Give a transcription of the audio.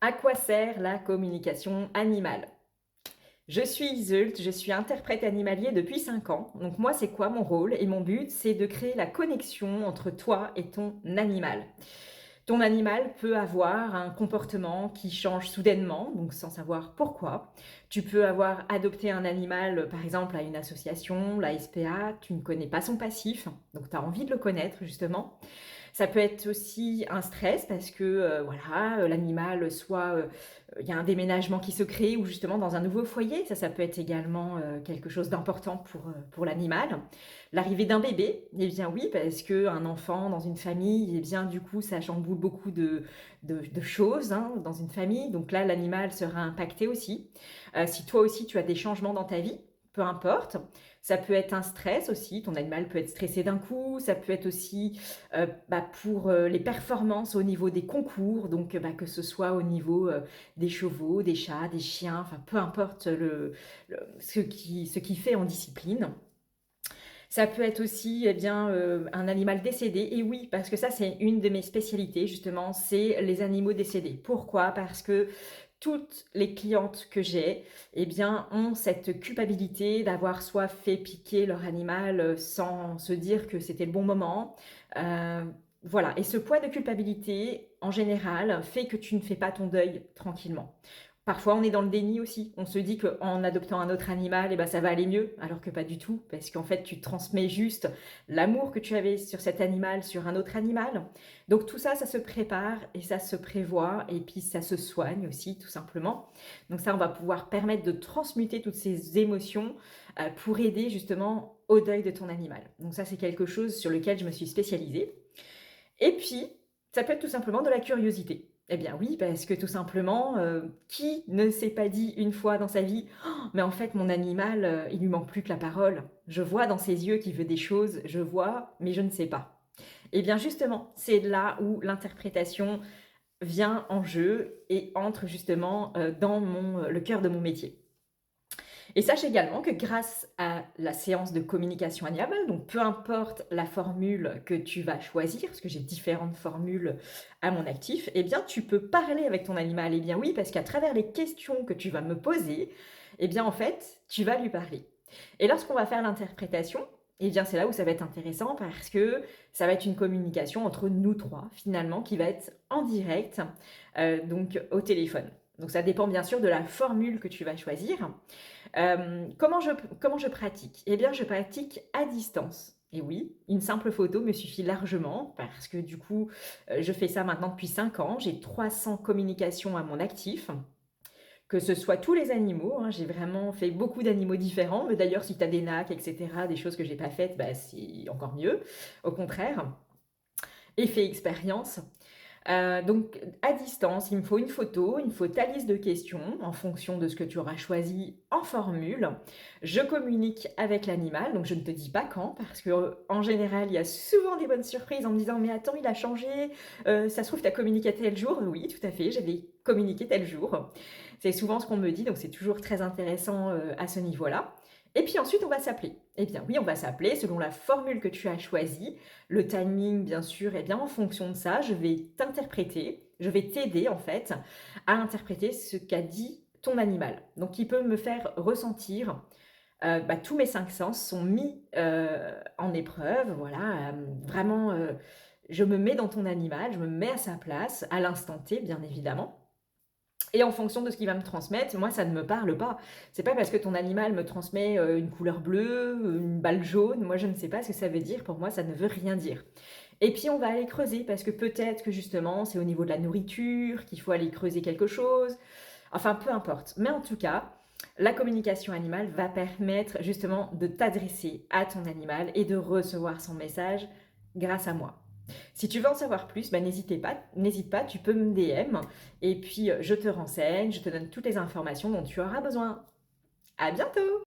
À quoi sert la communication animale? Je suis Iseult, je suis interprète animalier depuis 5 ans. Donc moi, c'est quoi mon rôle? Et mon but, c'est de créer la connexion entre toi et ton animal. Ton animal peut avoir un comportement qui change soudainement, donc sans savoir pourquoi. Tu peux avoir adopté un animal, par exemple, à une association, la SPA, tu ne connais pas son passif, donc tu as envie de le connaître justement. Ça peut être aussi un stress parce que voilà, l'animal soit il y a un déménagement qui se crée ou justement dans un nouveau foyer, ça peut être également quelque chose d'important pour l'animal. L'arrivée d'un bébé, eh bien oui, parce qu'un enfant dans une famille, eh bien du coup ça chamboule beaucoup de choses hein, dans une famille, donc là l'animal sera impacté aussi. Si toi aussi tu as des changements dans ta vie, peu importe. Ça peut être un stress aussi, ton animal peut être stressé d'un coup, ça peut être aussi pour les performances au niveau des concours, donc que ce soit au niveau des chevaux, des chats, des chiens, enfin peu importe ce qui fait en discipline. Ça peut être aussi eh bien, un animal décédé. Et oui, parce que ça, c'est une de mes spécialités, justement, c'est les animaux décédés. Pourquoi? Parce que toutes les clientes que j'ai, eh bien, ont cette culpabilité d'avoir soit fait piquer leur animal sans se dire que c'était le bon moment. Euh, voilà. Et ce poids de culpabilité, en général, fait que tu ne fais pas ton deuil tranquillement. Parfois, on est dans le déni aussi. On se dit qu'en adoptant un autre animal, eh ben, ça va aller mieux, alors que pas du tout, parce qu'en fait, tu transmets juste l'amour que tu avais sur cet animal, sur un autre animal. Donc tout ça, ça se prépare et ça se prévoit, et puis ça se soigne aussi, tout simplement. Donc ça, on va pouvoir permettre de transmuter toutes ces émotions pour aider justement au deuil de ton animal. Donc ça, c'est quelque chose sur lequel je me suis spécialisée. Et puis, ça peut être tout simplement de la curiosité. Eh bien oui, parce que tout simplement, qui ne s'est pas dit une fois dans sa vie: «Oh, mais en fait mon animal, il lui manque plus que la parole. Je vois dans ses yeux qu'il veut des choses, je vois, mais je ne sais pas». Eh bien justement, c'est là où l'interprétation vient en jeu et entre justement, dans le cœur de mon métier. Et sache également que grâce à la séance de communication animale, donc peu importe la formule que tu vas choisir, parce que j'ai différentes formules à mon actif, eh bien tu peux parler avec ton animal. Eh bien oui, parce qu'à travers les questions que tu vas me poser, eh bien en fait, tu vas lui parler. Et lorsqu'on va faire l'interprétation, eh bien c'est là où ça va être intéressant parce que ça va être une communication entre nous trois finalement qui va être en direct, donc au téléphone. Donc ça dépend bien sûr de la formule que tu vas choisir. Comment je pratique? Eh bien, je pratique à distance. Et oui, une simple photo me suffit largement parce que du coup, je fais ça maintenant depuis 5 ans. J'ai 300 communications à mon actif, que ce soit tous les animaux, hein, j'ai vraiment fait beaucoup d'animaux différents. Mais d'ailleurs, si tu as des nacs, etc., des choses que j'ai pas faites, bah, c'est encore mieux. Au contraire, effet expérience. Donc à distance, il me faut une photo, il me faut ta liste de questions en fonction de ce que tu auras choisi en formule. Je communique avec l'animal, donc je ne te dis pas quand, parce que en général, il y a souvent des bonnes surprises en me disant: «Mais attends, il a changé, ça se trouve tu as communiqué tel jour». Oui, tout à fait, j'avais communiqué tel jour. C'est souvent ce qu'on me dit, donc c'est toujours très intéressant, à ce niveau-là. Et puis ensuite, on va s'appeler. Eh bien oui, on va s'appeler selon la formule que tu as choisie, le timing bien sûr. Eh bien en fonction de ça, je vais t'interpréter, je vais t'aider en fait à interpréter ce qu'a dit ton animal. Donc il peut me faire ressentir, tous mes 5 sens sont mis, en épreuve, voilà, vraiment, je me mets dans ton animal, je me mets à sa place, à l'instant T bien évidemment. Et en fonction de ce qu'il va me transmettre, moi, ça ne me parle pas. C'est pas parce que ton animal me transmet une couleur bleue, une balle jaune, moi je ne sais pas ce que ça veut dire. Pour moi, ça ne veut rien dire. Et puis on va aller creuser parce que peut-être que justement c'est au niveau de la nourriture qu'il faut aller creuser quelque chose. Enfin, peu importe. Mais en tout cas, la communication animale va permettre justement de t'adresser à ton animal et de recevoir son message grâce à moi. Si tu veux en savoir plus, n'hésite pas, tu peux me DM et puis je te renseigne, je te donne toutes les informations dont tu auras besoin. À bientôt!